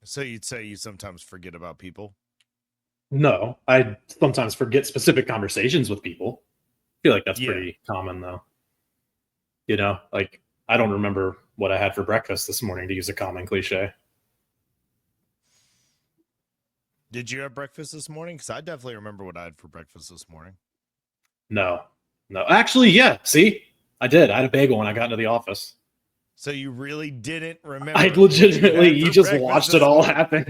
So you'd say you sometimes forget about people? No, I sometimes forget specific conversations with people. I feel like that's Yeah. pretty common, though. Like I don't remember what I had for breakfast this morning, to use a common cliche. Did you have breakfast this morning? Because I definitely remember what I had for breakfast this morning. No, no. Actually, yeah. See, I did. I had a bagel when I got into the office. So you really didn't I remember what you legitimately, had you for just breakfast watched it this all morning happen.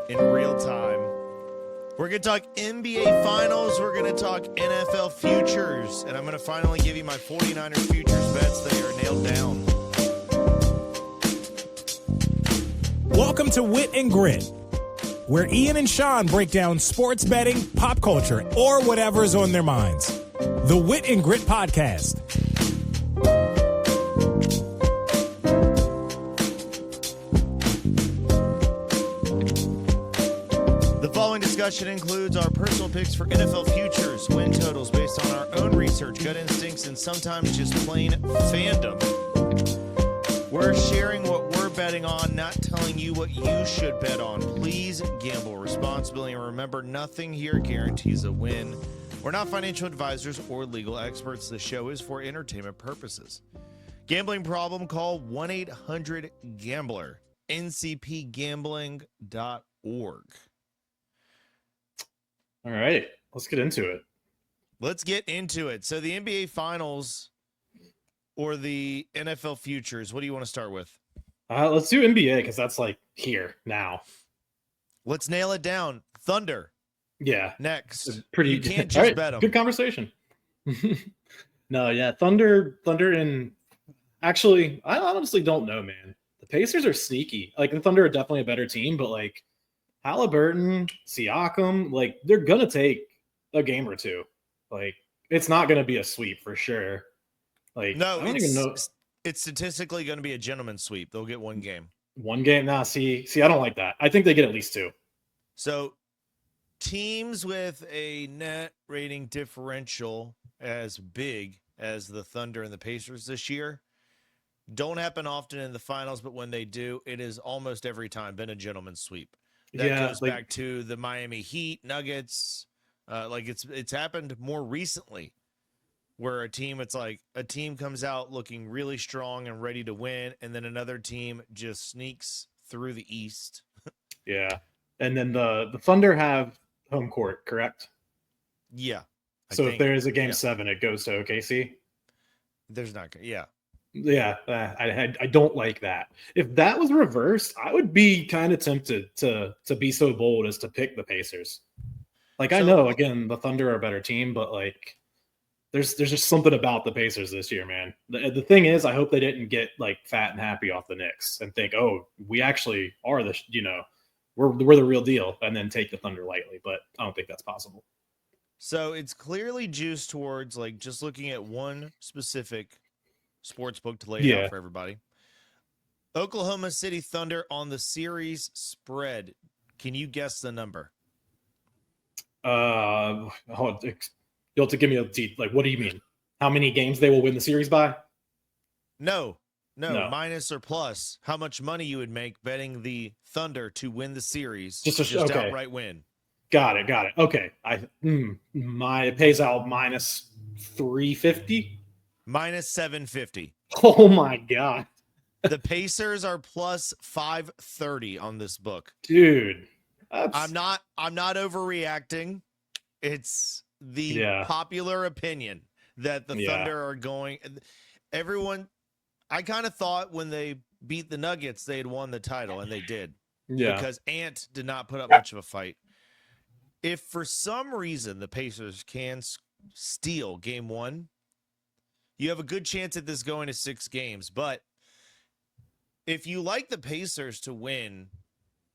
in real time. We're going to talk NBA Finals. We're going to talk NFL futures. And I'm going to finally give you my 49ers futures bets. They are nailed down. Welcome to Wit and Grit, where Ian and Sean break down sports betting, pop culture, or whatever's on their minds. The Wit and Grit Podcast. The following discussion includes our personal picks for NFL futures, win totals based on our own research, gut instincts, and sometimes just plain fandom. We're sharing what we're betting on, not telling you what you should bet on. Please gamble responsibly, and remember, nothing here guarantees a win. We're not financial advisors or legal experts. The show is for entertainment purposes. Gambling problem? Call 1-800-GAMBLER. ncpgambling.org. All right, let's get into it. Let's get into it. So the NBA Finals or the NFL futures, what do you want to start with? Let's do NBA because that's like here now. Let's nail it down. Thunder. Yeah, Next. pretty. You can't All just right, bet them. good conversation. No, yeah, Thunder, and actually, I honestly don't know, man. The Pacers are sneaky. Like the Thunder are definitely a better team, but like Halliburton, Siakam, like they're gonna take a game or two. Like it's not gonna be a sweep for sure. Like No, I don't even know it's statistically going to be a gentleman's sweep. They'll get one game. one game. Nah, see, I don't like that. I think they get at least two. So teams with a net rating differential as big as the Thunder and the Pacers this year don't happen often in the finals, but when they do, it is almost every time been a gentleman's sweep. That goes back to the Miami Heat, Nuggets. It's happened more recently where a team comes out looking really strong and ready to win, and then another team just sneaks through the East. Yeah. And then the Thunder have home court, correct? Yeah. So if there is a game 7, it goes to OKC. There's not. Yeah. Yeah, I don't like that. If that was reversed, I would be kind of tempted to be so bold as to pick the Pacers. Like I know, again, the Thunder are a better team, but like there's just something about the Pacers this year, man. The thing is, I hope they didn't get like fat and happy off the Knicks and think, oh, we actually are we're the real deal, and then take the Thunder lightly. But I don't think that's possible. So it's clearly juiced towards like just looking at one specific sports book to lay it out for everybody. Oklahoma City Thunder on the series spread. Can you guess the number? You'll have to give me a deep, like, what do you mean? How many games they will win the series by? No, minus or plus. How much money you would make betting the Thunder to win the series? Just outright win. Got it. Okay. It pays out minus 350. Minus 750. Oh my god. The Pacers are plus 530 on this book. Dude. I'm not overreacting. It's the popular opinion that the Thunder are going. Everyone, I kind of thought when they beat the Nuggets, they had won the title, and they did. Yeah. Because Ant did not put up much of a fight. If for some reason the Pacers can steal game 1, you have a good chance at this going to 6 games. But if you like the Pacers to win,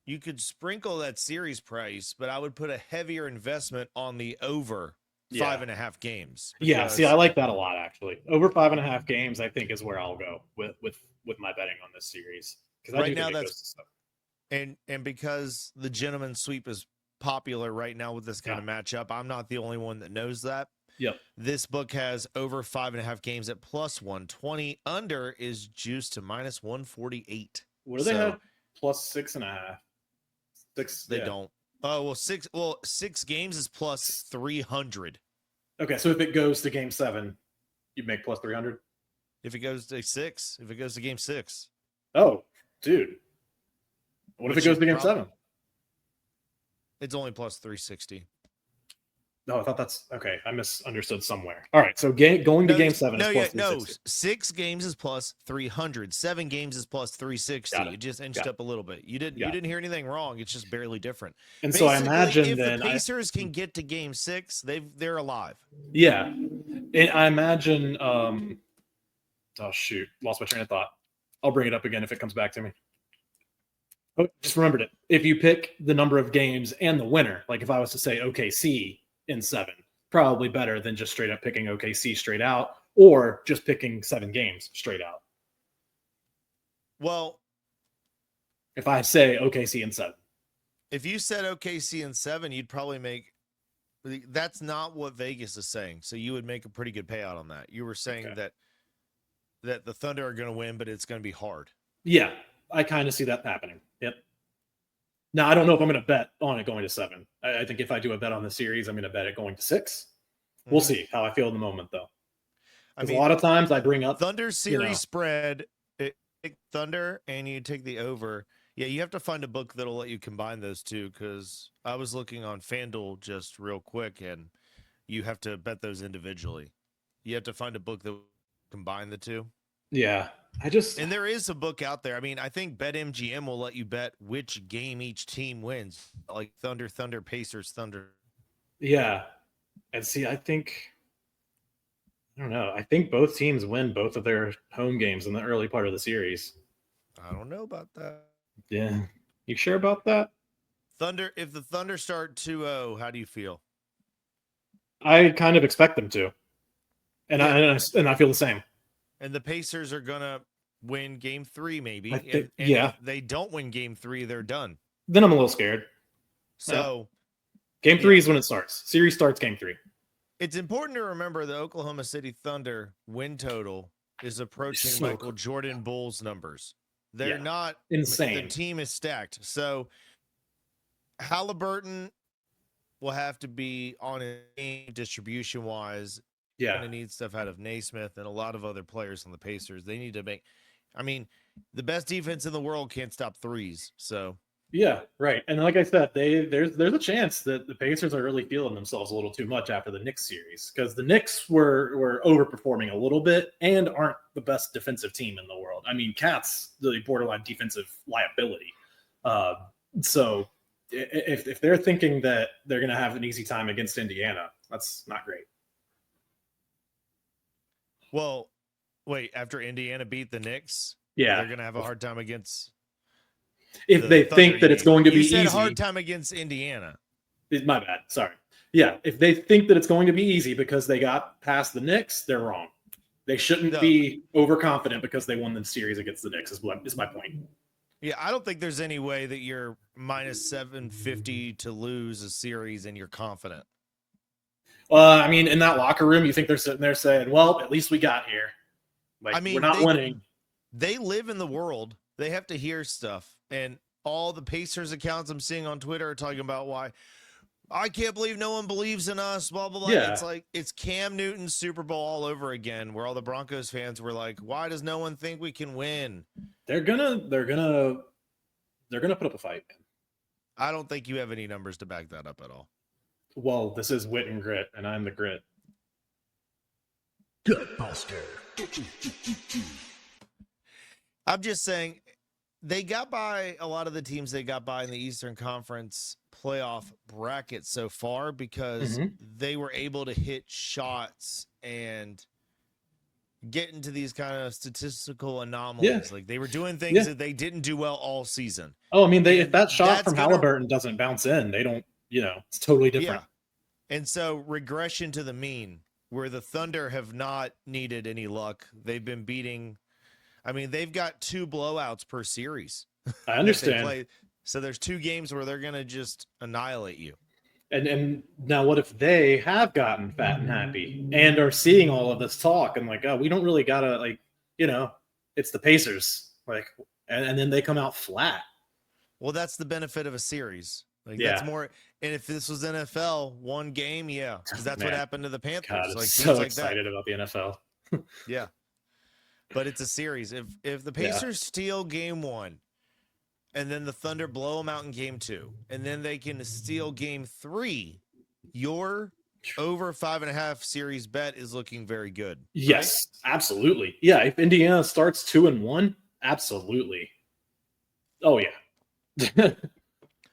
you could sprinkle that series price, but I would put a heavier investment on the over 5.5 games. Yeah, see, I like that a lot, actually. Over 5.5 games, I think, is where I'll go with my betting on this series. Because right now that's and because the gentleman's sweep is popular right now with this kind of matchup, I'm not the only one that knows that. Yep. This book has over 5.5 games at plus 120. Under is juiced to minus 148. What do they have? Plus 6.5. They don't. Oh, well, six games is plus 300. Okay, so if it goes to game 7, you'd make plus 300? If it goes to 6, if it goes to game 6. Oh, dude. What if it goes to game 7? It's only plus 360. No, I thought that's okay. I misunderstood somewhere. All right, so going to game 7 is plus 360. 6 games is plus 300. 7 games is plus 360. It just inched up a little bit. You didn't hear anything wrong. It's just barely different. And basically, so I imagine if then the Pacers can get to game 6, they're alive. Yeah, and I imagine. Oh shoot, lost my train of thought. I'll bring it up again if it comes back to me. Oh, just remembered it. If you pick the number of games and the winner, like if I was to say OKC in 7, probably better than just straight up picking OKC straight out or just picking 7 games straight out. Well, if I say OKC in 7. If you said OKC in 7, you'd probably make that's not what Vegas is saying. So you would make a pretty good payout on that. You were saying that the Thunder are going to win, but it's going to be hard. Yeah, I kind of see that happening. Yep. Now, I don't know if I'm going to bet on it going to 7. I think if I do a bet on the series, I'm going to bet it going to 6. We'll see how I feel in the moment, though. I mean, a lot of times I bring up Thunder series spread, pick Thunder, and you take the over. Yeah, you have to find a book that'll let you combine those two, because I was looking on FanDuel just real quick, and you have to bet those individually. You have to find a book that will combine the two. Yeah. And there is a book out there. I mean, I think BetMGM will let you bet which game each team wins, like Thunder, Pacers, Thunder. Yeah. And see, I don't know. I think both teams win both of their home games in the early part of the series. I don't know about that. Yeah. You sure about that? If the Thunder start 2-0, how do you feel? I kind of expect them to. And I feel the same. And the Pacers are going to win game 3, maybe. If they don't win game 3, they're done. Then I'm a little scared. So, game 3 is when it starts. Series starts game 3. It's important to remember the Oklahoma City Thunder win total is approaching Michael Jordan Bulls numbers. They're not insane. The team is stacked. So, Halliburton will have to be on a game distribution-wise. Yeah. Going to need stuff out of Naismith and a lot of other players on the Pacers. They need to make – I mean, the best defense in the world can't stop threes. So yeah, right. And like I said, there's a chance that the Pacers are really feeling themselves a little too much after the Knicks series, because the Knicks were overperforming a little bit and aren't the best defensive team in the world. I mean, Cat's the borderline defensive liability. So if they're thinking that they're going to have an easy time against Indiana, that's not great. Well, wait, after Indiana beat the Knicks, they're going to have a hard time against. If they think that it's going to be easy. You said hard time against Indiana. My bad. Sorry. Yeah, if they think that it's going to be easy because they got past the Knicks, they're wrong. They shouldn't be overconfident because they won the series against the Knicks, is my point. Yeah, I don't think there's any way that you're minus 750 to lose a series and you're confident. I mean, in that locker room, you think they're sitting there saying, well, at least we got here. Like, I mean, we're not winning. They live in the world. They have to hear stuff. And all the Pacers accounts I'm seeing on Twitter are talking about why I can't believe no one believes in us, blah, blah, blah. Yeah. It's like it's Cam Newton's Super Bowl all over again, where all the Broncos fans were like, why does no one think we can win? They're gonna put up a fight, man. I don't think you have any numbers to back that up at all. Well, this is Wit and Grit, and I'm the Grit. Gutbuster. I'm just saying they got by a lot of the teams they got by in the Eastern Conference playoff bracket so far because they were able to hit shots and get into these kind of statistical anomalies. Yeah. Like they were doing things that they didn't do well all season. Oh, I mean, if that shot from Halliburton doesn't bounce in, they don't, it's totally different. Yeah. And so regression to the mean, where the Thunder have not needed any luck. They've been beating, I mean, they've got 2 blowouts per series. I understand. So there's 2 games where they're going to just annihilate you. And now what if they have gotten fat and happy and are seeing all of this talk and like, oh, we don't really got to, like, it's the Pacers. Like, and then they come out flat. Well, that's the benefit of a series. Like Yeah. that's more. And if this was NFL, one game, yeah, because that's what Man. happened to the Panthers. God, I'm like so teams like excited about the NFL. that. Yeah, but it's a series. If the Pacers steal game 1, and then the Thunder blow them out in game 2, and then they can steal game 3, your over 5.5 series bet is looking very good. Yes, absolutely. Yeah, if Indiana starts 2-1, absolutely. Oh yeah.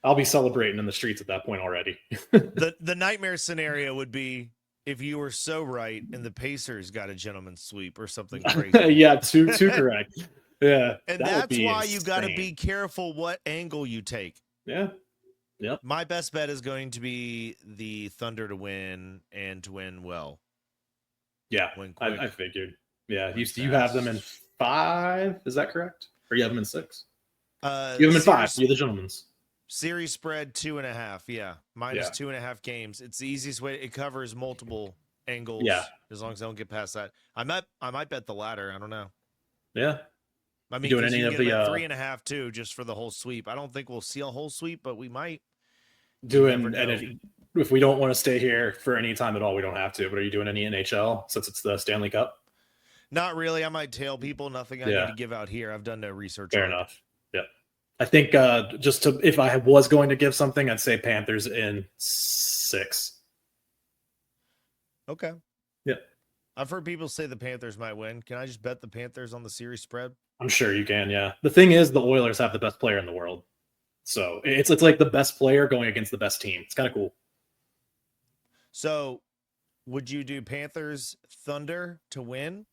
I'll be celebrating in the streets at that point already. The nightmare scenario would be if you were so right and the Pacers got a gentleman's sweep or something crazy. Yeah, too correct. Yeah. And that would that's be why you got to insane. be careful what angle you take. Yeah. Yep. My best bet is going to be the Thunder to win and to win well. Yeah, Win quick. I figured. Yeah, Win you have them in fast. 5. Is that correct? Or you have them in 6? You have You them in 5. You're the gentlemen's. Series spread 2.5. Yeah, minus 2.5 games. It's the easiest way. It covers multiple angles. Yeah. As long as I don't get past that, I might bet the latter. I don't know. Yeah. I mean, doing 'cause any you of get them the, at 3.5 too, just for the whole sweep. I don't think we'll see a whole sweep, but we might. Doing, never and know. if we don't want to stay here for any time at all, we don't have to. But are you doing any NHL since it's the Stanley Cup? Not really. I might tell people. Nothing I Yeah. need to give out here. I've done no research. Fair on it. enough. Yeah. I think if I was going to give something, I'd say Panthers in 6. Okay. Yeah. I've heard people say the Panthers might win. Can I just bet the Panthers on the series spread? I'm sure you can. Yeah. The thing is, the Oilers have the best player in the world, so it's like the best player going against the best team. It's kind of cool. So, would you do Panthers Thunder to win?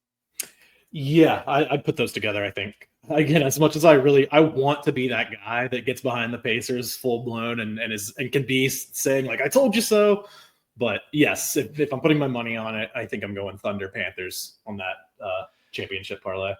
Yeah, I'd put those together. I think again, as much as I want to be that guy that gets behind the Pacers full blown and can be saying like I told you so. But yes, if I'm putting my money on it, I think I'm going Thunder Panthers on that championship parlay.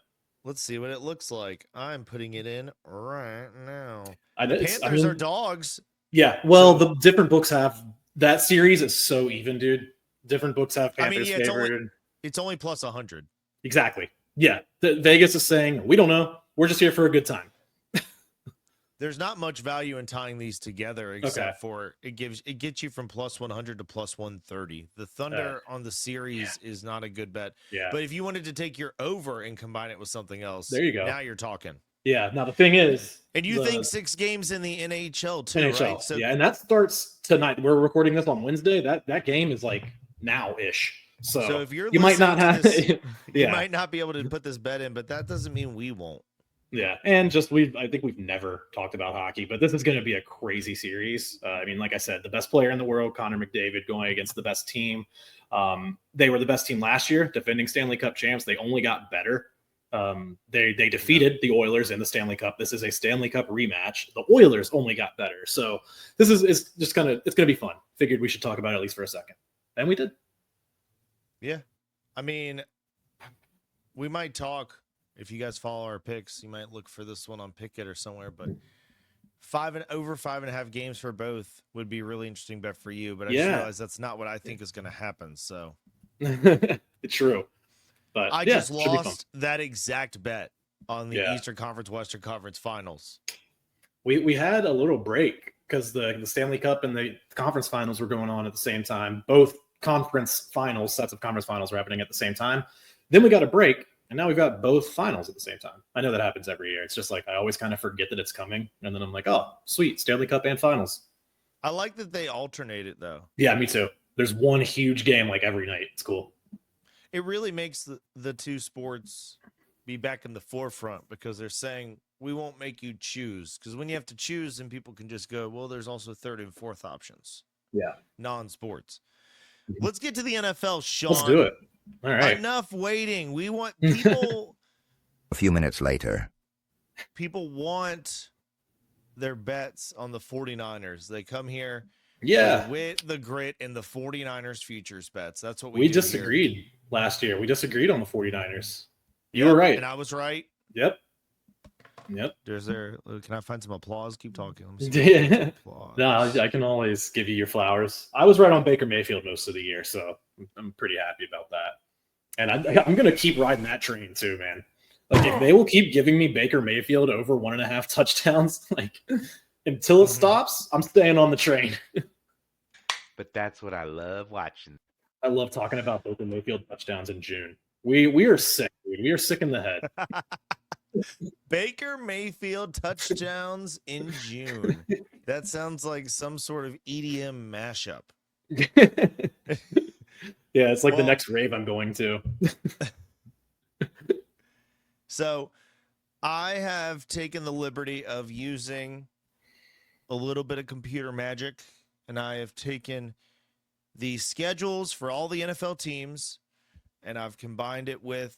Let's see what it looks like. I'm putting it in right now. I know Panthers are dogs. Yeah, well, the different books have that series is so even, dude. Different books have Panthers favored. It's only plus 100. Exactly. Yeah, Vegas is saying we don't know. We're just here for a good time. There's not much value in tying these together except for it gets you from plus 100 to plus 130. The Thunder on the series is not a good bet. Yeah. But if you wanted to take your over and combine it with something else, there you go. Now you're talking. Yeah. Now the thing is, and you think 6 games in the NHL too, NHL, right? So, yeah, and that starts tonight. We're recording this on Wednesday. That game is like now-ish. So if you might not have this, you might not be able to put this bet in, but that doesn't mean we won't. Yeah, and I think we've never talked about hockey, but this is going to be a crazy series. I mean, like I said, the best player in the world, Connor McDavid, going against the best team. They were the best team last year, defending Stanley Cup champs. They only got better. They defeated the Oilers in the Stanley Cup. This is a Stanley Cup rematch. The Oilers only got better. So this is just it's going to be fun. Figured we should talk about it at least for a second. And we did. Yeah. I mean, we might talk. If you guys follow our picks, you might look for this one on Pickett or somewhere, but over 5.5 games for both would be a really interesting bet for you. But I just realized that's not what I think is going to happen. So it's true. But I just lost that exact bet on the Eastern Conference, Western Conference finals. We had a little break because the Stanley Cup and the conference finals were going on at the same time. Both sets of conference finals were happening at the same time. Then we got a break. And now we've got both finals at the same time. I know that happens every year. It's just like I always kind of forget that it's coming. And then I'm like, oh, sweet, Stanley Cup and finals. I like that they alternate it, though. Yeah, me too. There's one huge game like every night. It's cool. It really makes the two sports be back in the forefront because they're saying we won't make you choose. Because when you have to choose, then people can just go, well, there's also third and fourth options. Yeah. Non-sports. Let's get to the NFL, Sean. Let's do it. All right. Enough waiting. We want people. A few minutes later. People want their bets on the 49ers. They come here. Yeah. With the grit and the 49ers futures bets. That's what we do disagreed here. Last year. We disagreed on the 49ers. You were right. And I was right. Yep. Can I find some applause? Keep talking. Yeah. No, I can always give you your flowers. I was right on Baker Mayfield most of the year, so I'm pretty happy about that. And I'm going to keep riding that train too, man. Like if they will keep giving me Baker Mayfield over 1.5 touchdowns, like until it stops, I'm staying on the train. But that's what I love watching. I love talking about Baker Mayfield touchdowns in June. We are sick, dude. We are sick in the head. Baker Mayfield touchdowns in June. That sounds like some sort of EDM mashup. Yeah, it's like the next rave I'm going to. So I have taken the liberty of using a little bit of computer magic, and I have taken the schedules for all the NFL teams, and I've combined it with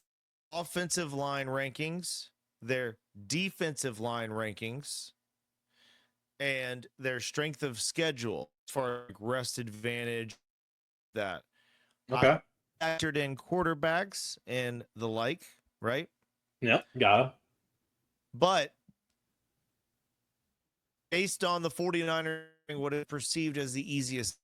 offensive line rankings, their defensive line rankings, and their strength of schedule for rest advantage. That Okay. I factored in quarterbacks and the like, right? Yep, got it. But based on the 49ers, what is perceived as the easiest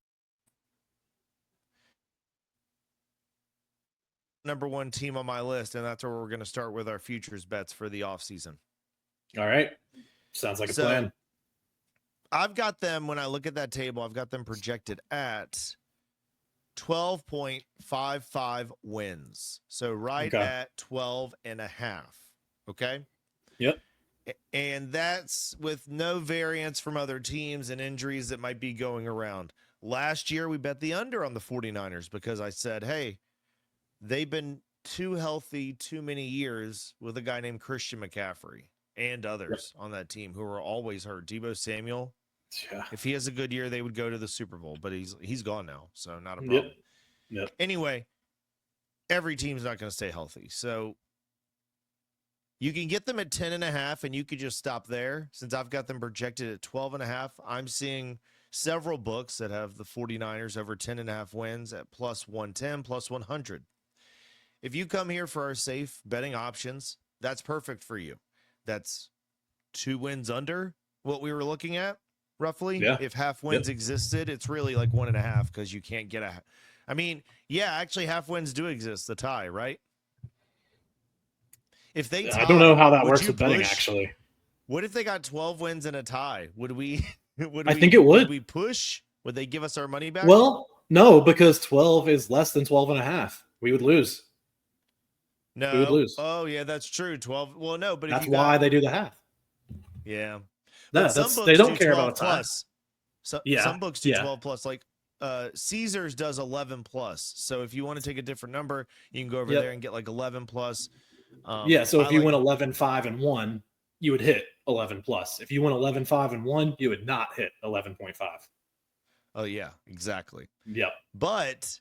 number one team on my list, and that's where we're going to start with our futures bets for the offseason. All right. Sounds like a plan. I've got them, when I look at that table, I've got them projected at 12.55 wins. So right at 12.5. Okay. Yep. And that's with no variance from other teams and injuries that might be going around. Last year, we bet the under on the 49ers because I said, hey, they've been too healthy too many years with a guy named Christian McCaffrey and others on that team who are always hurt. Deebo Samuel, if he has a good year, they would go to the Super Bowl, but he's gone now, so not a problem. Yep. Anyway, every team's not going to stay healthy. So you can get them at 10.5, and you could just stop there. Since I've got them projected at 12.5, I'm seeing several books that have the 49ers over 10.5 wins at plus 110, plus 100. If you come here for our safe betting options, that's perfect for you. That's 2 wins under what we were looking at, roughly. Yeah. If half wins existed, it's really like 1.5 because you can't get a. I mean, yeah, actually, half wins do exist. The tie, right? If they tie, I don't know how that works with betting, push? actually. What if they got 12 wins and a tie? Would we? I think it would. Would we push? Would they give us our money back? Well, no, because 12 is less than 12.5. We would lose. No. We would lose. Oh, yeah, that's true. 12. Well, no, but that's if you why they do the half. Yeah. No, they don't care about a tie. Plus. Some books do 12 plus. Like Caesars does 11 plus. So if you want to take a different number, you can go over there and get like 11 plus. So if you win 11-5-1, you would hit 11 plus. If you win 11-5-1, you would not hit 11.5. Oh yeah, exactly. Yep. But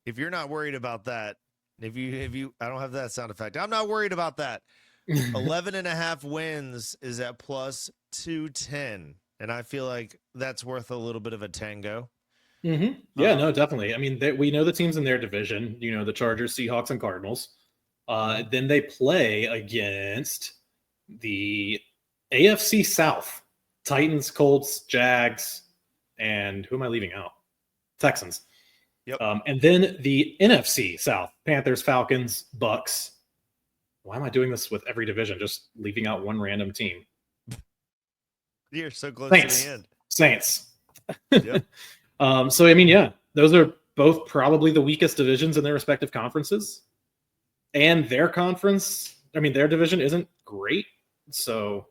if you're not worried about that, if you I don't have that sound effect. I'm not worried about that. 11.5 wins is at plus 210, and I feel like that's worth a little bit of a tango. Mm-hmm. Yeah, no, definitely. I mean, we know the teams in their division. You know, the Chargers, Seahawks, and Cardinals. Then they play against the AFC South: Titans, Colts, Jags, and who am I leaving out? Texans. Yep. And then the NFC South: Panthers, Falcons, Bucks. Why am I doing this with every division? Just leaving out one random team. You're so close Saints. to the end. Saints. Yep. So I mean, yeah, those are both probably the weakest divisions in their respective conferences. And their conference, I mean, their division isn't great. So,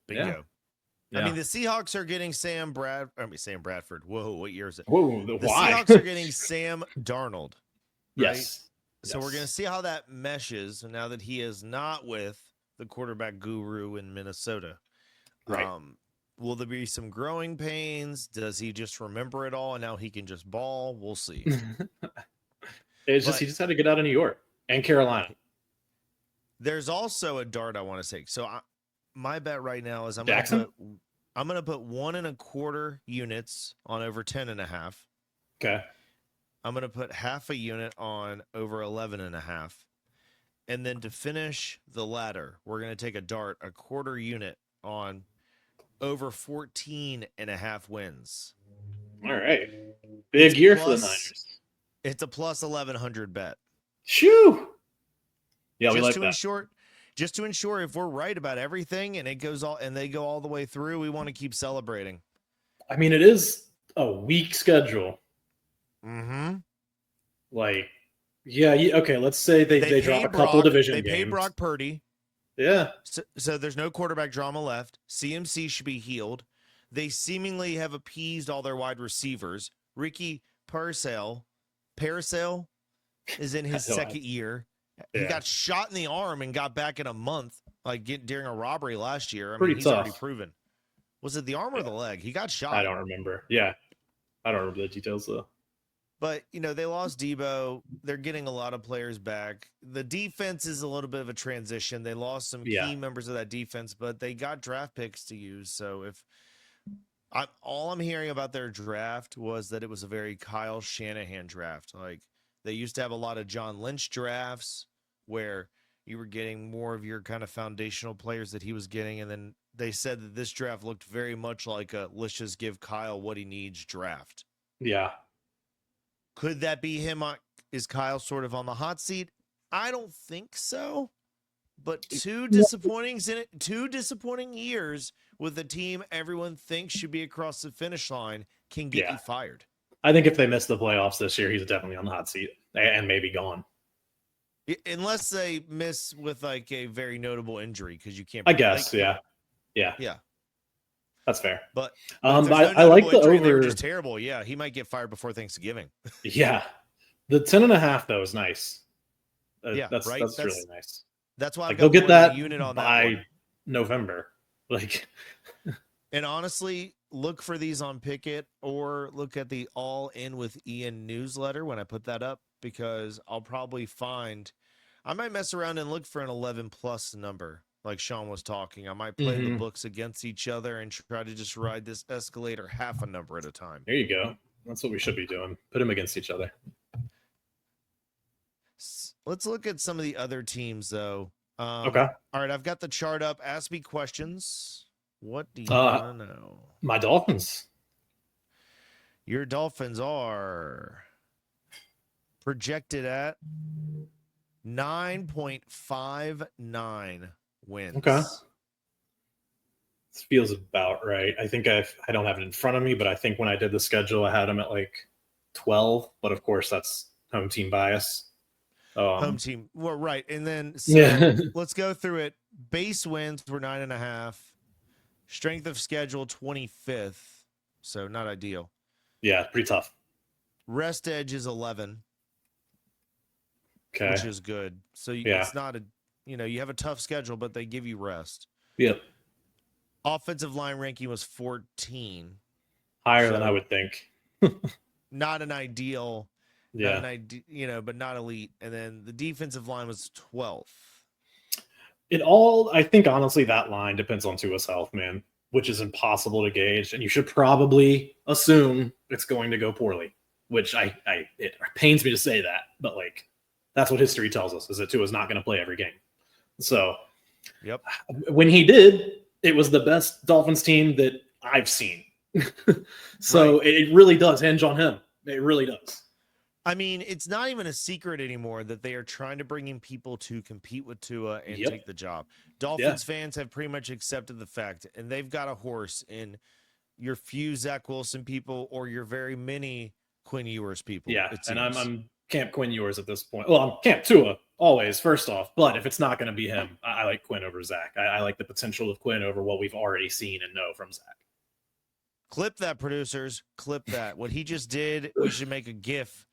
bingo. Yeah. I mean, the Seahawks are getting Sam Bradford. Whoa, what year is it? Whoa, the why? Seahawks are getting Sam Darnold. Right? Yes. So we're going to see how that meshes now that he is not with the quarterback guru in Minnesota. Right. Will there be some growing pains? Does he just remember it all and now he can just ball? We'll see. He just had to get out of New York and Carolina. There's also a dart I want to take. So my bet right now is I'm going to put 1.25 units on over 10.5. Okay. I'm going to put half a unit on over 11.5. And then to finish the ladder, we're going to take a dart, a quarter unit on over 14.5 wins. All right. Big year for the Niners. It's a plus 1,100 bet. Shoo. Yeah, Just we like to that. In short, just to ensure if we're right about everything and they go all the way through, we want to keep celebrating. I mean, it is a weak schedule. Mm-hmm. Like, yeah, okay, let's say they drop a couple division games. They pay Brock Purdy. Yeah. So there's no quarterback drama left. CMC should be healed. They seemingly have appeased all their wide receivers. Ricky Parcell is in his second year. Yeah. He got shot in the arm and got back in a month, during a robbery last year. He's tough. already proven. Was it the arm or the leg? He got shot. I don't remember. Yeah. I don't remember the details, though. But, they lost Debo. They're getting a lot of players back. The defense is a little bit of a transition. They lost some key members of that defense, but they got draft picks to use. So all I'm hearing about their draft was that it was a very Kyle Shanahan draft. Like, they used to have a lot of John Lynch drafts where you were getting more of your kind of foundational players that he was getting. And then they said that this draft looked very much like a let's just give Kyle what he needs draft. Yeah. Could that be him? Is Kyle sort of on the hot seat? I don't think so. But two disappointing years with a team everyone thinks should be across the finish line can get you fired. I think if they miss the playoffs this year, he's definitely on the hot seat and maybe gone. Unless they miss with a very notable injury, because you can't. I guess, yeah. That's fair. But I like the over. Just terrible. Yeah, he might get fired before Thanksgiving. Yeah, the 10.5 though is nice. That's right. That's really nice. That's why they'll get that unit on by that November. And honestly, look for these on Pickett or look at the All In with Ian newsletter when I put that up, because I'll probably I might mess around and look for an 11+ number. Like Sean was talking, I might play the books against each other and try to just ride this escalator half a number at a time. There you go. That's what we should be doing. Put them against each other. Let's look at some of the other teams, though. Okay. All right, I've got the chart up. Ask me questions. What do you want to know? My Dolphins. Your Dolphins are projected at 9.59 wins. Okay. This feels about right. I think I don't have it in front of me, but I think when I did the schedule, I had them at 12. But of course, that's home team bias. Home team. Well, right. And then let's go through it. Base wins were 9.5. Strength of schedule 25th. So not ideal. Yeah, pretty tough. Rest edge is 11. Okay. Which is good. So it's not you have a tough schedule, but they give you rest. Yep. Offensive line ranking was 14. Higher than I would think. Not an ideal. Yeah. But not elite. And then the defensive line was 12th. I think honestly that line depends on Tua's health, man, which is impossible to gauge. And you should probably assume it's going to go poorly, which it pains me to say that, but that's what history tells us, is that Tua's not going to play every game. So when he did, it was the best Dolphins team that I've seen. So right. It really does hinge on him. It really does. I mean, it's not even a secret anymore that they are trying to bring in people to compete with Tua and take the job. Dolphins fans have pretty much accepted the fact, and they've got a horse in your few Zach Wilson people or your very many Quinn Ewers people. Yeah, and I'm Camp Quinn Ewers at this point. Well, I'm Camp Tua always, first off. But if it's not going to be him, I like Quinn over Zach. I like the potential of Quinn over what we've already seen and know from Zach. Clip that, producers. Clip that. What he just did, we should make a GIF.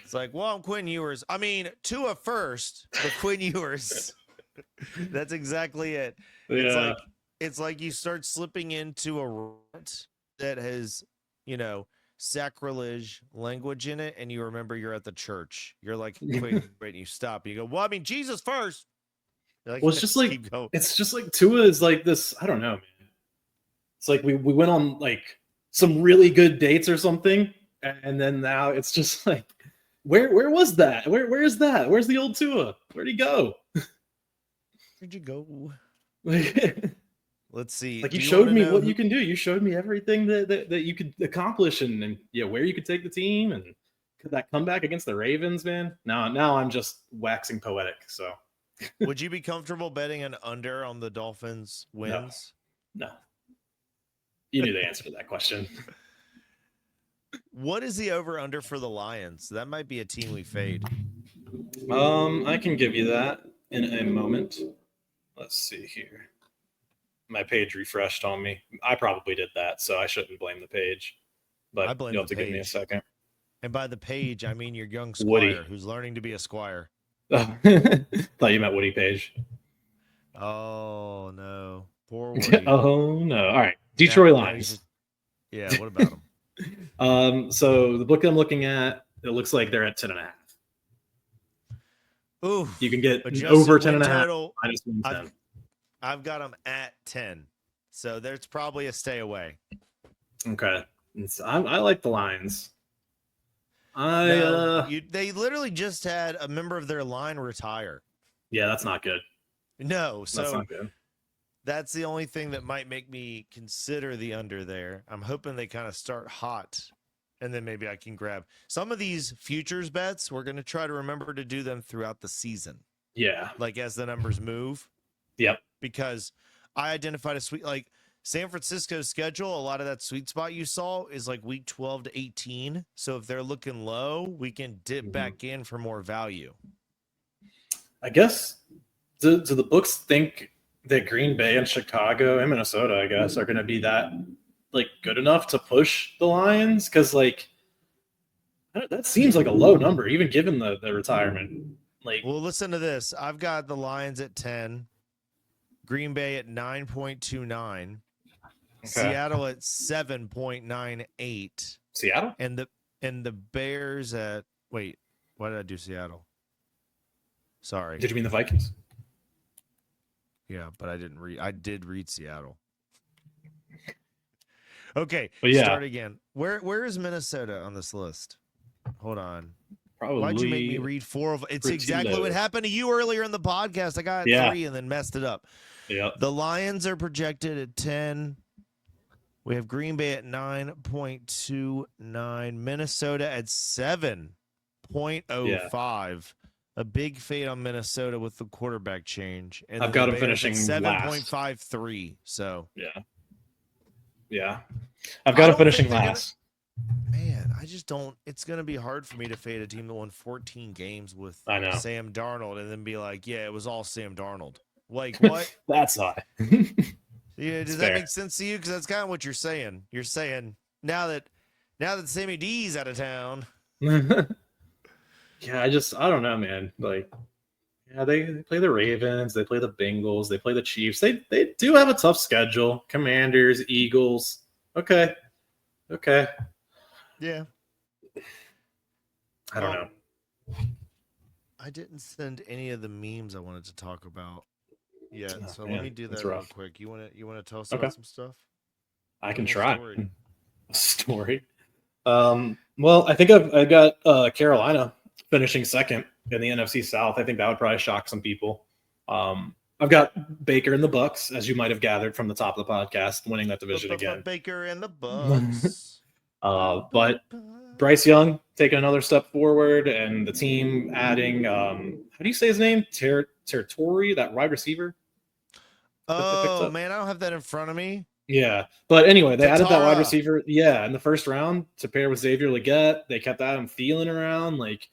It's I'm Quinn Ewers. I mean, Tua first, but Quinn Ewers. That's exactly it. Yeah. It's like you start slipping into a rut that has, sacrilege language in it, and you remember you're at the church. You're like, wait, you stop. You go, well, I mean, Jesus first. It's just Tua is this. I don't know, man. It's we went on some really good dates or something, and then now it's just where was that? Where is that? Where's the old Tua? Where'd he go? Where'd you go? Let's see. You showed me what you can do. You showed me everything that you could accomplish and where you could take the team, and could that comeback against the Ravens, man? Now I'm just waxing poetic. So Would you be comfortable betting an under on the Dolphins wins? No. You knew the answer to that question. What is the over under for the Lions? That might be a team we fade. I can give you that in a moment. Let's see here. My page refreshed on me. I probably did that, so I shouldn't blame the page. I But blame you'll have the to give me a page. second. And by the page, I mean your young Woody. squire who's learning to be a squire. Thought you meant Woody Page. Oh no, poor Woody. Oh no! All right, Detroit Lions. Yeah, what about them? So the book I'm looking at, it looks like they're at 10.5. Ooh, You can get adjusted over win 10.5 total. minus 110. I've got them at 10, so there's probably a stay away. Okay, I like the Lions. They literally just had a member of their line retire. Yeah, that's not good. No, That's so not good. that's the only thing that might make me consider the under there. I'm hoping they kind of start hot, and then maybe I can grab some of these futures bets. We're going to try to remember to do them throughout the season, Yeah. like as the numbers move. Yep. Because I identified a sweet, like San Francisco's schedule, a lot of that sweet spot you saw is like week 12 to 18. So if they're looking low, we can dip back in for more value. I guess, do the books think that Green Bay and Chicago and Minnesota, I guess, are going to be that like good enough to push the Lions? Because like that seems like a low number, even given the retirement. Like, Well, listen to this. I've got the Lions at 10, Green Bay at 9.29, Seattle at 7.98, Seattle? and the Bears at wait, why did I do Seattle? Sorry. Did you mean the Vikings? Yeah, but I did read Seattle. Okay, But yeah. start again. Where is Minnesota on this list? Hold on. Probably. Why'd you make me read 4 of it's pretty exactly low. what happened to you earlier in the podcast. I got 3 and then messed it up. Yeah. The Lions are projected at 10. We have Green Bay at 9.29. Minnesota at 7.05. A big fade on Minnesota with the quarterback change. And I've then got the them Bears finishing at last. 7.53. So Yeah. I've got them finishing last. Man, I just don't. It's going to be hard for me to fade a team that won 14 games with Sam Darnold and then be like, yeah, it was all Sam Darnold. Like, what? That's high. Yeah, does that make sense to you? Because that's kind of what you're saying. You're saying now that Sammy D's out of town. Yeah, I don't know, man. Like, yeah, they play the Ravens, they play the Bengals, they play the Chiefs. They do have a tough schedule. Commanders, Eagles. Okay. Yeah. I don't know. I didn't send any of the memes I wanted to talk about yet, so man, let me do that real quick. You want to tell us about some stuff? I can try. A story. Well, I think I got Carolina finishing second in the NFC South. I think that would probably shock some people. I've got Baker and the Bucks, as you might have gathered from the top of the podcast, winning that division again. Baker and the Bucks. But Bryce Young taking another step forward, and the team adding how do you say his name? Territory, that wide receiver. Oh man, I don't have that in front of me. Yeah, but anyway, they added that wide receiver. Yeah, in the first round to pair with Xavier Legette. They kept Adam Thielen around. Like,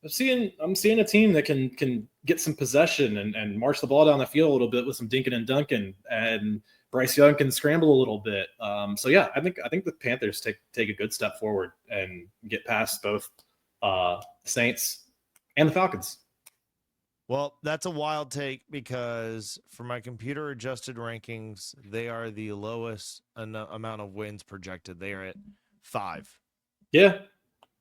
I'm seeing a team that can get some possession and march the ball down the field a little bit with some dinking and dunking, and Bryce Young can scramble a little bit. So yeah, I think the Panthers take a good step forward and get past both Saints and the Falcons. Well, that's a wild take because for my computer adjusted rankings, they are the lowest amount of wins projected. They are at 5. Yeah.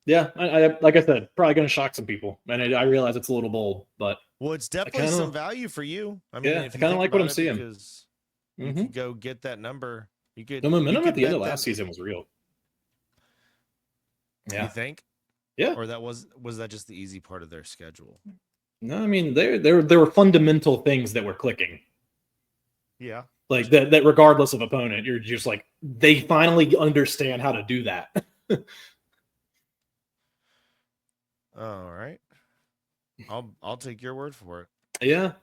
I like I said, probably going to shock some people, and I realize it's a little bold, but it's definitely some value for you. I mean, I kind of like what I'm seeing. Because you could go get that number. You could. The momentum at the end of last season was real. Yeah. You think? Yeah. Or was that just the easy part of their schedule? No, I mean there were fundamental things that were clicking. Yeah. Like that regardless of opponent, you're just like, they finally understand how to do that. All right. I'll take your word for it. Yeah.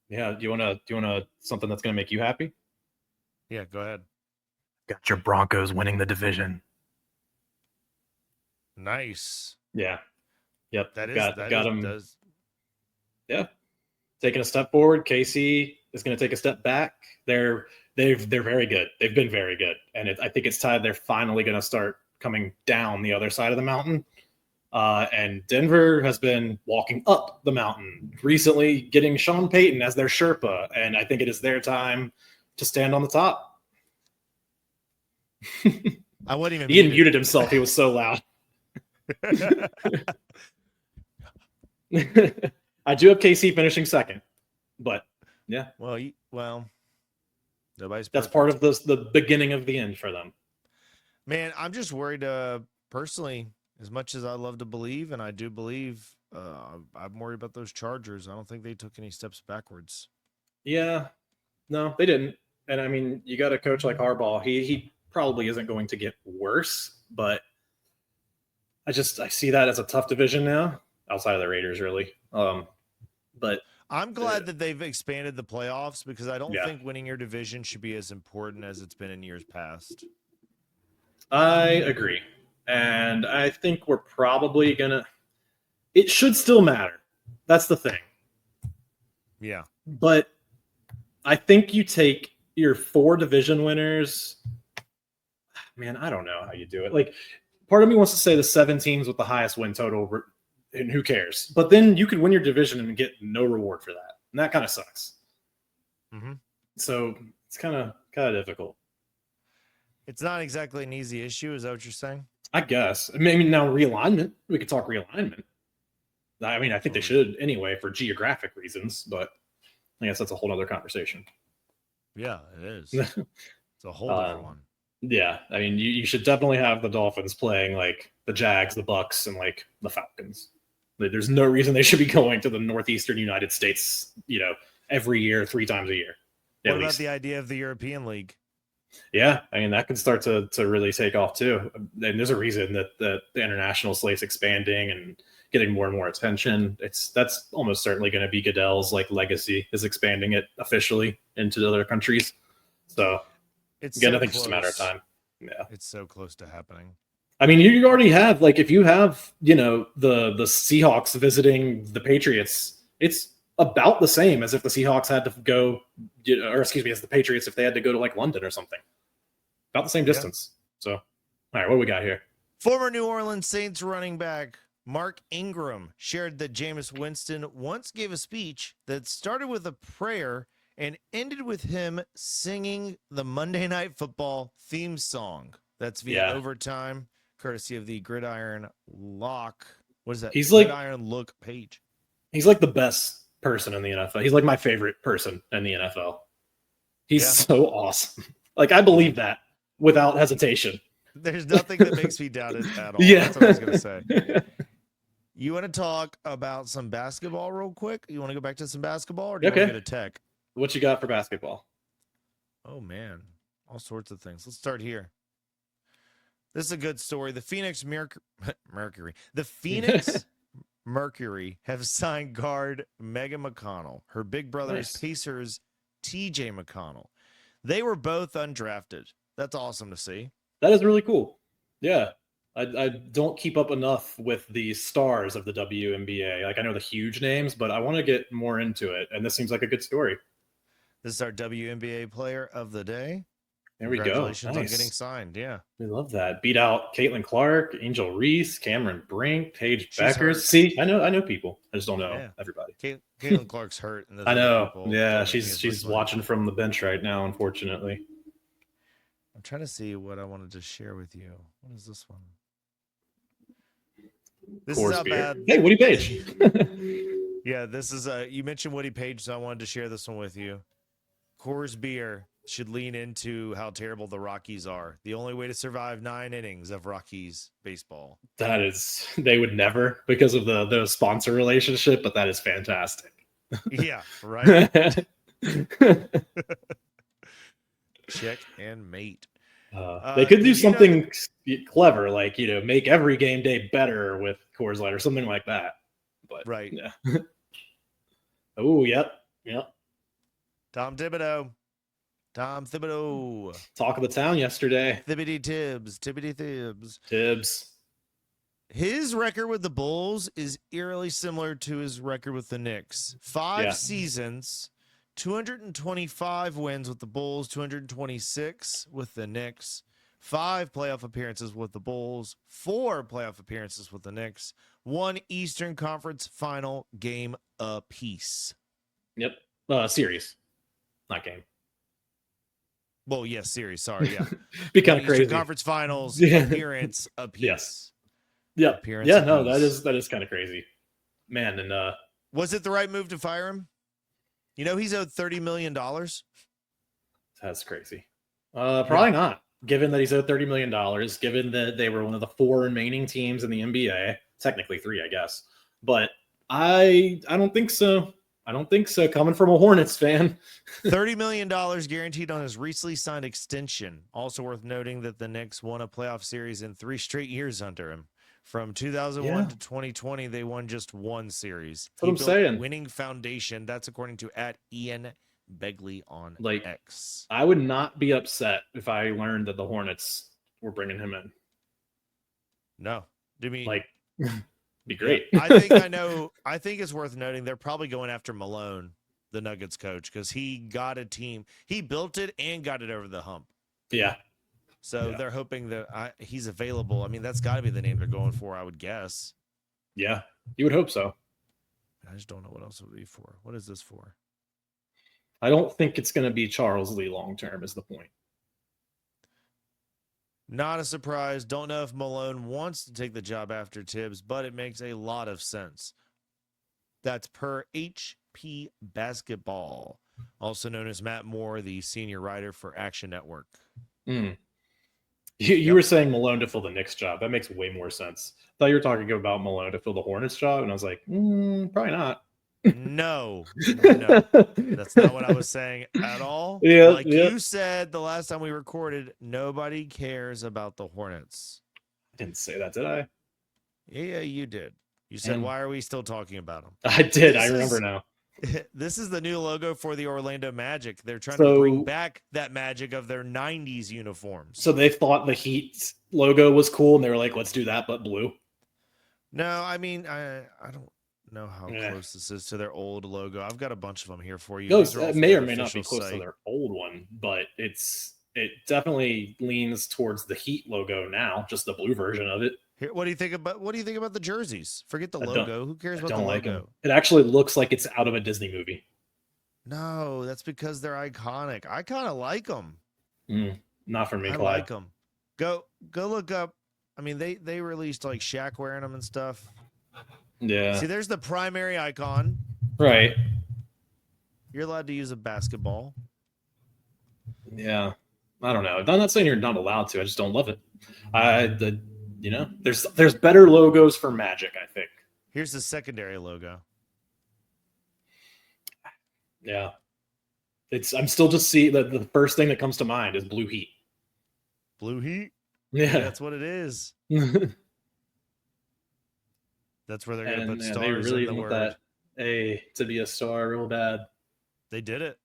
Yeah. Do you wanna something that's gonna make you happy? Yeah, go ahead. Got your Broncos winning the division. Nice. Yeah. Yep. That is got that got is them. does Yeah. Taking a step forward. KC is going to take a step back. They're very good. They've been very good, and I think it's time they're finally going to start coming down the other side of the mountain. And Denver has been walking up the mountain recently, getting Sean Payton as their Sherpa, and I think it is their time to stand on the top. I wouldn't even Ian muted himself. He was so loud. I do have KC finishing second, but yeah. Well, nobody's That's perfect. part of the beginning of the end for them. Man, I'm just worried personally, as much as I love to believe, and I do believe, I'm worried about those Chargers. I don't think they took any steps backwards. Yeah. No, they didn't. And I mean, you got a coach like Harbaugh. He probably isn't going to get worse, but I see that as a tough division now, outside of the Raiders, really. But I'm glad that they've expanded the playoffs because I don't Yeah. think winning your division should be as important as it's been in years past. I agree. And I think we're probably it should still matter. That's the thing. Yeah. But I think you take your 4 division winners. Man, I don't know how you do it. Like, part of me wants to say the 7 teams with the highest win total, and who cares? But then you could win your division and get no reward for that, and that kind of sucks. Mm-hmm. So it's kind of difficult. It's not exactly an easy issue. Is that what you're saying? I guess. Maybe now realignment. We could talk realignment. I mean, I think they should anyway for geographic reasons, but I guess that's a whole other conversation. Yeah, it is. It's a whole different one. Yeah, I mean, you should definitely have the Dolphins playing like the Jags, the Bucks, and like the Falcons. There's no reason they should be going to the northeastern United States, every year, 3 times a year. What about the idea of the European League? Yeah, I mean, that could start to really take off too. And there's a reason that the international slate's expanding and getting more and more attention. That's almost certainly going to be Goodell's legacy, is expanding it officially into other countries. So It's again, so I think it's just a matter of close. time. Yeah, It's so close to happening. I mean, you already have if you have the Seahawks visiting the Patriots, it's about the same as if the Seahawks had to go, as the Patriots if they had to go to London or something. About the same distance. So, all right, what do we got here? Former New Orleans Saints running back Mark Ingram shared that Jameis Winston once gave a speech that started with a prayer and ended with him singing the Monday Night Football theme song. That's via overtime, courtesy of the Gridiron Lock. What is that? He's Gridiron Look page. He's the best person in the NFL. He's my favorite person in the NFL. He's so awesome. I believe that without hesitation. There's nothing that makes me doubt it at all. Yeah. That's what I was going to say. You want to talk about some basketball real quick? You want to go back to some basketball, or do you want to get a tech? What you got for basketball? Oh, man. All sorts of things. Let's start here. This is a good story. The Phoenix Mercury. The Phoenix Mercury have signed guard Megan McConnell. Her big brother is Pacers TJ McConnell. They were both undrafted. That's awesome to see. That is really cool. Yeah. I don't keep up enough with the stars of the WNBA. I know the huge names, but I want to get more into it. And this seems like a good story. This is our WNBA player of the day. There we go. Congratulations on getting signed. Yeah. We love that. Beat out Caitlin Clark, Angel Reese, Cameron Brink, Paige She's Beckers. hurt. See, I know people. I just don't know everybody. Caitlin Clark's hurt. And I know. Yeah, she's watching from the bench right now, unfortunately. I'm trying to see what I wanted to share with you. What is this one? This is how bad. Hey, Woody Page. Yeah, this is you mentioned Woody Page, so I wanted to share this one with you. Coors Beer should lean into how terrible the Rockies are. The only way to survive 9 innings of Rockies baseball. They would never because of the sponsor relationship, but that is fantastic. Yeah, right. Check and mate. They could do something clever, make every game day better with Coors Light or something like that. But right. Yeah. Oh, yep. Tom Thibodeau. Tom Thibodeau. Talk of the town yesterday. Thibbity Tibbs. Tibbity Tibbs. Tibbs. His record with the Bulls is eerily similar to his record with the Knicks. 5 seasons, 225 wins with the Bulls, 226 with the Knicks. 5 playoff appearances with the Bulls, 4 playoff appearances with the Knicks, 1 Eastern Conference final game apiece. Yep. Series, not game. Well, yes, series. Sorry, yeah. Be kind of Eastern crazy. Conference finals appearance apiece. Yes. Yeah. Appearance Yeah. No, apiece. that is kind of crazy, man. And was it the right move to fire him? You know, he's owed $30 million. That's crazy. Probably not. Given that he's owed $30 million, given that they were one of the 4 remaining teams in the NBA, technically 3, I guess. But I don't think so. I don't think so. Coming from a Hornets fan. $30 million guaranteed on his recently signed extension. Also worth noting that the Knicks won a playoff series in 3 straight years under him. From 2001 to 2020, they won just 1 series. That's what I'm saying. Winning foundation. That's according to @Ian Begley on X. I would not be upset if I learned that the Hornets were bringing him in. No. Do you mean like be great? I think it's worth noting they're probably going after Malone, the Nuggets coach, because he got a team. He built it and got it over the hump. Yeah. So they're hoping that he's available. I mean, that's got to be the name they're going for, I would guess. Yeah, you would hope so. I just don't know what else it would be for. What is this for? I don't think it's going to be Charles Lee long term is the point. Not a surprise. Don't know if Malone wants to take the job after Tibbs, but it makes a lot of sense. That's per HP Basketball, also known as Matt Moore, the senior writer for Action Network. You were saying Malone to fill the Knicks job. That makes way more sense. I thought you were talking about Malone to fill the Hornets job, and I was like, probably not. No, that's not what I was saying at all. You said the last time we recorded, nobody cares about the Hornets. I didn't say that, did I? Yeah, you did. You said, why are we still talking about them? I did. I remember now. This is the new logo for the Orlando Magic. They're trying to bring back that magic of their 90s uniforms. So they thought the Heat logo was cool, and they were like, let's do that, but blue. No, I mean, I don't know how close this is to their old logo. I've got a bunch of them here for you. It may or may not be close to their old one, but it definitely leans towards the Heat logo now, just the blue version of it. Here, what do you think about the jerseys? Forget the logo. Who cares about the logo? Them. It actually looks like it's out of a Disney movie. No, that's because they're iconic. I kind of like them. Not for me, I Clyde. like them. Go look up. I mean, they released like Shaq wearing them and stuff. Yeah. See, there's the primary icon. Right. You're allowed to use a basketball. Yeah. I don't know. I'm not saying you're not allowed to. I just don't love it. There's better logos for Magic, I think. Here's the secondary logo. Yeah. I'm still just seeing the first thing that comes to mind is Blue Heat. Blue Heat? Yeah. That's what it is. That's where they're going to put stars they really in the want word. that to be a star real bad. They did it.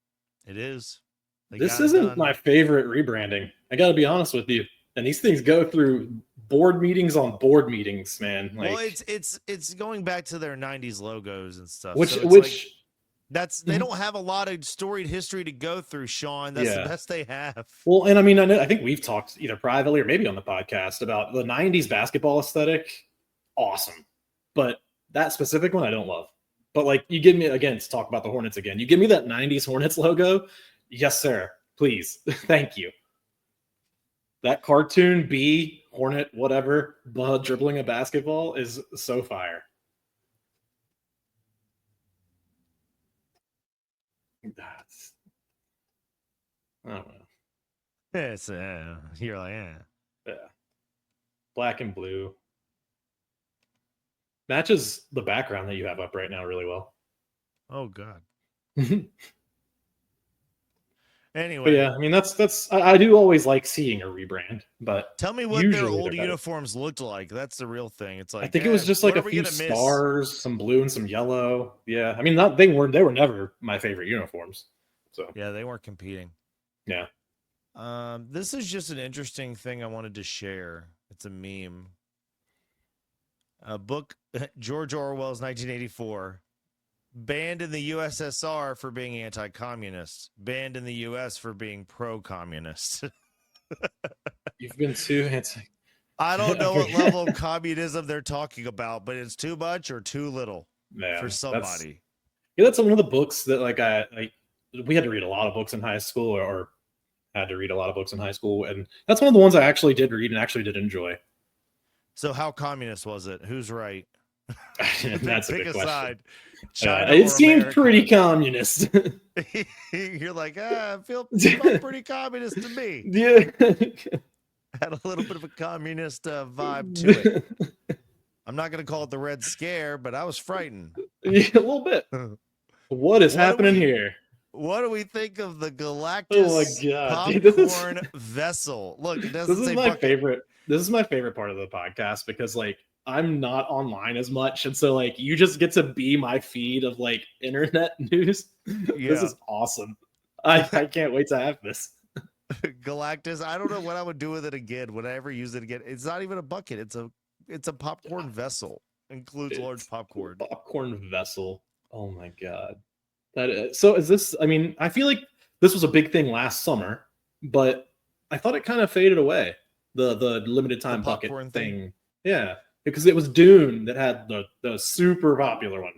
It is. This isn't my favorite rebranding. I got to be honest with you. And these things go through board meetings on board meetings, man. Well, it's going back to their 90s logos and stuff. They don't have a lot of storied history to go through, Sean. That's the best they have. Well, and I mean, I think we've talked either privately or maybe on the podcast about the 90s basketball aesthetic. Awesome. But that specific one, I don't love. But like, you give me, again, to talk about the Hornets again, you give me that 90s Hornets logo. Yes, sir. Please. Thank you. That cartoon bee, Hornet, whatever, dribbling a basketball is so fire. I don't know. It's you're like, yeah. Black and blue matches the background that you have up right now really well. Oh God. Anyway, but yeah, I mean I do always like seeing a rebrand, but tell me what their old uniforms looked like. That's the real thing. It's like, I think it was just like a few stars, some blue and some yellow. Yeah, I mean they were never my favorite uniforms, So Yeah, they weren't competing. yeah. This is just an interesting thing I wanted to share. It's a meme. A book, George Orwell's 1984. Banned in the USSR for being anti-communist. Banned in the US for being pro-communist. You've been too anti. I don't know what level of communism they're talking about, but it's too much or too little Man, for somebody. That's one of the books that we had to read a lot of books in high school, or had to read a lot of books in high school, and that's one of the ones I actually did read and actually did enjoy. So how communist was it? Who's right? That's a Pick good a question. side. China It or seemed America? pretty communist. You're like, I feel pretty communist to me. Yeah. Had a little bit of a communist vibe to it. I'm not going to call it the Red Scare, but I was frightened. Yeah, a little bit. What is happening here? What do we think of the Galactus Oh my God, dude, popcorn vessel? Look, it doesn't This is say my bucket. favorite. This is my favorite part of the podcast because I'm not online as much, and so you just get to be my feed of internet news. This is awesome. I can't wait to have this. Galactus. I don't know what I would do with it again. Would I ever use it again? It's not even a bucket. It's a popcorn vessel. Includes large popcorn. Popcorn vessel. Oh my God. So is this? I mean, I feel like this was a big thing last summer, but I thought it kind of faded away. The limited time bucket thing. Yeah, because it was Dune that had the super popular one.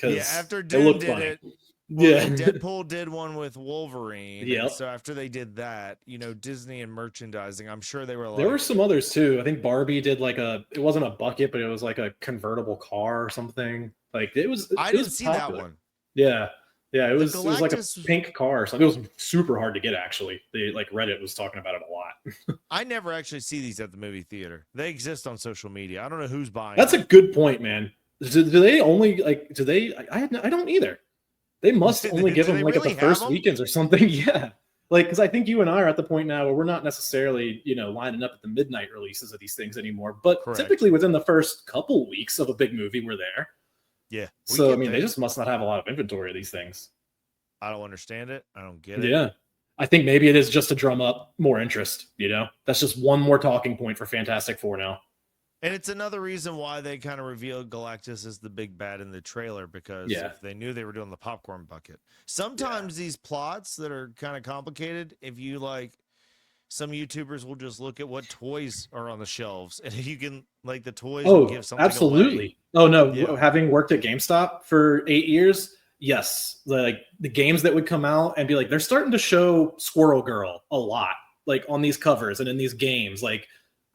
Yeah, after Dune did it. Well, yeah, Deadpool did one with Wolverine. Yeah. So after they did that, Disney and merchandising, I'm sure they were like. There were some others too. I think Barbie did it wasn't a bucket, but it was like a convertible car or something. I didn't see that one. Yeah. Yeah, it was like a Galactus- pink car or something. It was super hard to get actually. They Reddit was talking about it a lot. I never actually see these at the movie theater. They exist on social media. I don't know who's buying. That's a good point, man. Do they only do they? I don't either. They must only give them at the first weekends or something. Yeah, because I think you and I are at the point now where we're not necessarily lining up at the midnight releases of these things anymore. But typically within the first couple weeks of a big movie, we're there. Yeah. So I mean, they just must not have a lot of inventory of these things. I don't understand it. I don't get it. Yeah. I think maybe it is just to drum up more interest, That's just one more talking point for Fantastic Four now. And it's another reason why they kind of revealed Galactus as the big bad in the trailer, because if they knew they were doing the popcorn bucket. Sometimes these plots that are kind of complicated, if you some YouTubers will just look at what toys are on the shelves, and you can the toys will give something absolutely. away. Oh no, having worked at GameStop for 8 years, yes, the games that would come out and be they're starting to show Squirrel Girl a lot, on these covers and in these games.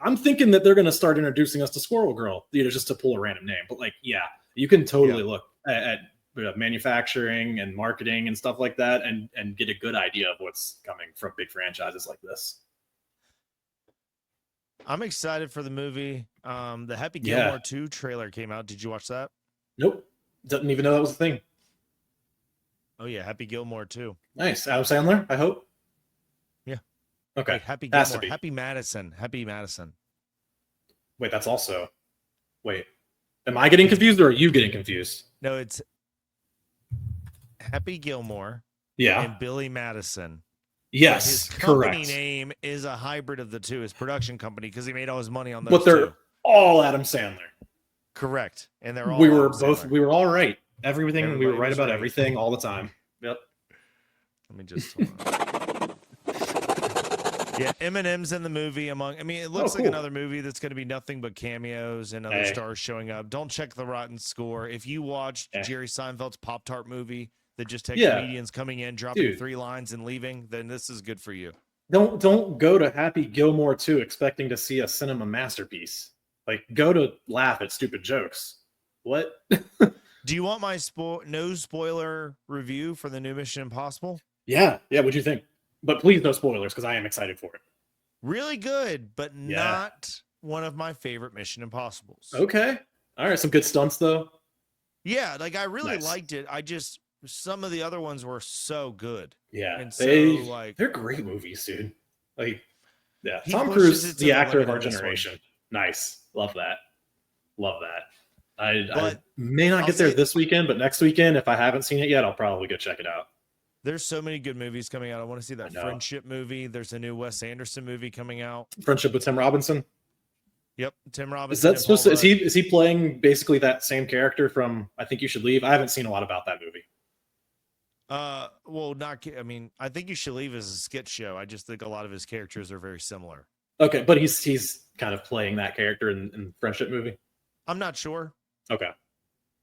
I'm thinking that they're going to start introducing us to Squirrel Girl, just to pull a random name. But you can totally look at manufacturing and marketing and stuff like that, and get a good idea of what's coming from big franchises like this. I'm excited for the movie. The Happy Gilmore 2 trailer came out. Did you watch that? Nope. Didn't even know that was a thing. Oh yeah, Happy Gilmore 2. Nice. Adam Sandler, I hope. Yeah. Okay. Wait, Happy Gilmore. Happy Madison. Happy Madison. Wait, that's also. Wait. Am I getting confused or are you getting confused? No, it's Happy Gilmore. Yeah. And Billy Madison. Yes, his company correct. name is a hybrid of the two. His production company, because he made all his money on those. But they're two. all Adam Sandler. Correct, and they're all. We were all right. Everything. We were right about right. everything all the time. Yep. Let me just. Yeah, Eminem's in the movie. It looks like another movie that's going to be nothing but cameos and other stars showing up. Don't check the Rotten Score. If you watched Jerry Seinfeld's Pop-Tart movie that just takes comedians coming in, dropping 3 lines and leaving, then this is good for you. Don't go to Happy Gilmore 2 expecting to see a cinema masterpiece. Go to laugh at stupid jokes. What? Do you want my no spoiler review for the new Mission Impossible? Yeah. What'd you think? But please no spoilers, because I am excited for it. Really good, but not one of my favorite Mission Impossibles. Okay. All right. Some good stunts, though. Yeah, I really liked it. Some of the other ones were so good. Yeah. And so, they're great movies, dude. Yeah. He Tom pushes Cruise, it to the the actor of limit our in this generation. Nice. Love that. I But may not I'll get there say- this weekend, but next weekend, if I haven't seen it yet, I'll probably go check it out. There's so many good movies coming out. I want to see that know. Friendship movie. There's a new Wes Anderson movie coming out. Friendship with Tim Robinson. Yep, Tim Robinson. Is that and supposed Paul to? Is he playing basically that same character from I Think You Should Leave? I haven't seen a lot about that movie. Well, not. I mean, I Think You Should Leave is a skit show. I just think a lot of his characters are very similar. Okay, but he's kind of playing that character in Friendship movie. I'm not sure. Okay.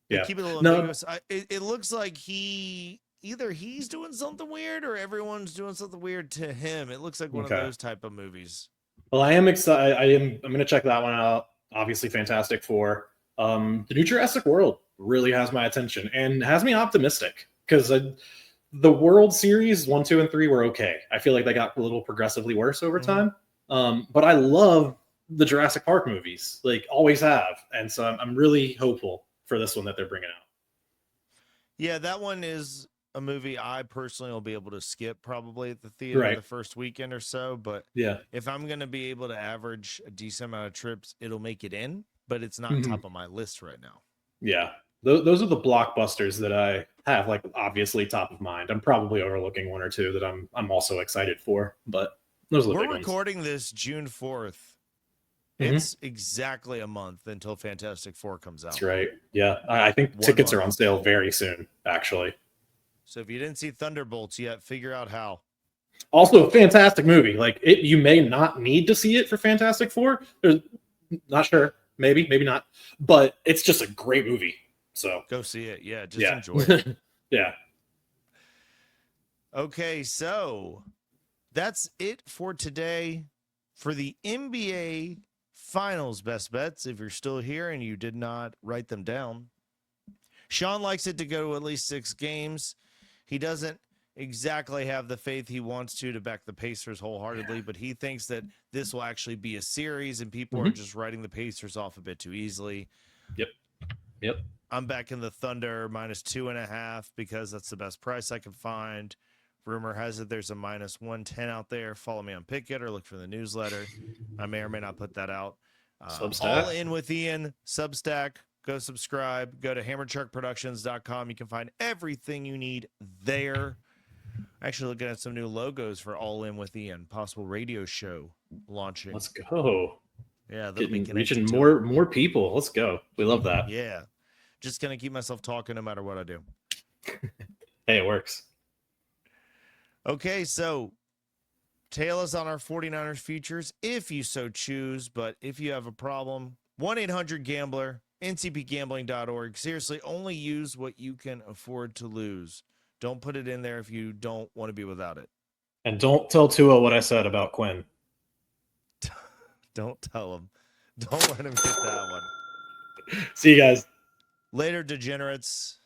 They Yeah. keep it a little No. ambiguous. It looks like either he's doing something weird or everyone's doing something weird to him. It looks like one of Okay. those type of movies. Well, I am excited. I'm going to check that one out. Obviously, Fantastic Four. The new Jurassic World really has my attention and has me optimistic because the World Series 1, 2, and 3 were okay. I feel like they got a little progressively worse over time. But I love the Jurassic Park movies, like always have, and so I'm really hopeful for this one that they're bringing out. Yeah, that one is a movie I personally will be able to skip probably at the theater the first weekend or so. But Yeah, if I'm going to be able to average a decent amount of trips, it'll make it in, but it's not top of my list right now. yeah. Those are the blockbusters that I have, like obviously top of mind. I'm probably overlooking one or two that I'm also excited for, but those are the big We're ones. recording this June 4th. Mhm. It's exactly a month until Fantastic Four comes out. That's right. Yeah, I think One tickets are month. on sale very soon, actually. So if you didn't see Thunderbolts yet, figure out how. Also, a fantastic movie. Like it, you may not need to see it for Fantastic Four. There's not sure, maybe not, but it's just a great movie. So Go see it. Yeah, just yeah, enjoy it. yeah. Okay, so that's it for today for the NBA Finals best bets. If you're still here and you did not write them down, Sean likes it to go to at least 6 games. He doesn't exactly have the faith he wants to back the Pacers wholeheartedly, but he thinks that this will actually be a series and people are just writing the Pacers off a bit too easily. Yep. I'm backing the Thunder -2.5 because that's the best price I can find. Rumor has it there's a -110 out there. Follow me on Pickett or look for the newsletter. I may or may not put that out. Substack. All In with Ian, Substack. Go subscribe. Go to hammerchuckproductions.com. You can find everything you need there. Actually looking at some new logos for All In with Ian. Possible radio show launching. Let's go. Yeah, that'll be Reaching connected to it. more people. Let's go. We love that. Yeah. Just going to keep myself talking no matter what I do. Hey, it works. Okay, so tail us on our 49ers futures if you so choose. But if you have a problem, 1-800-GAMBLER, ncpgambling.org. Seriously, only use what you can afford to lose. Don't put it in there if you don't want to be without it. And don't tell Tua what I said about Quinn. Don't tell him. Don't let him get that one. See you guys. Later, degenerates.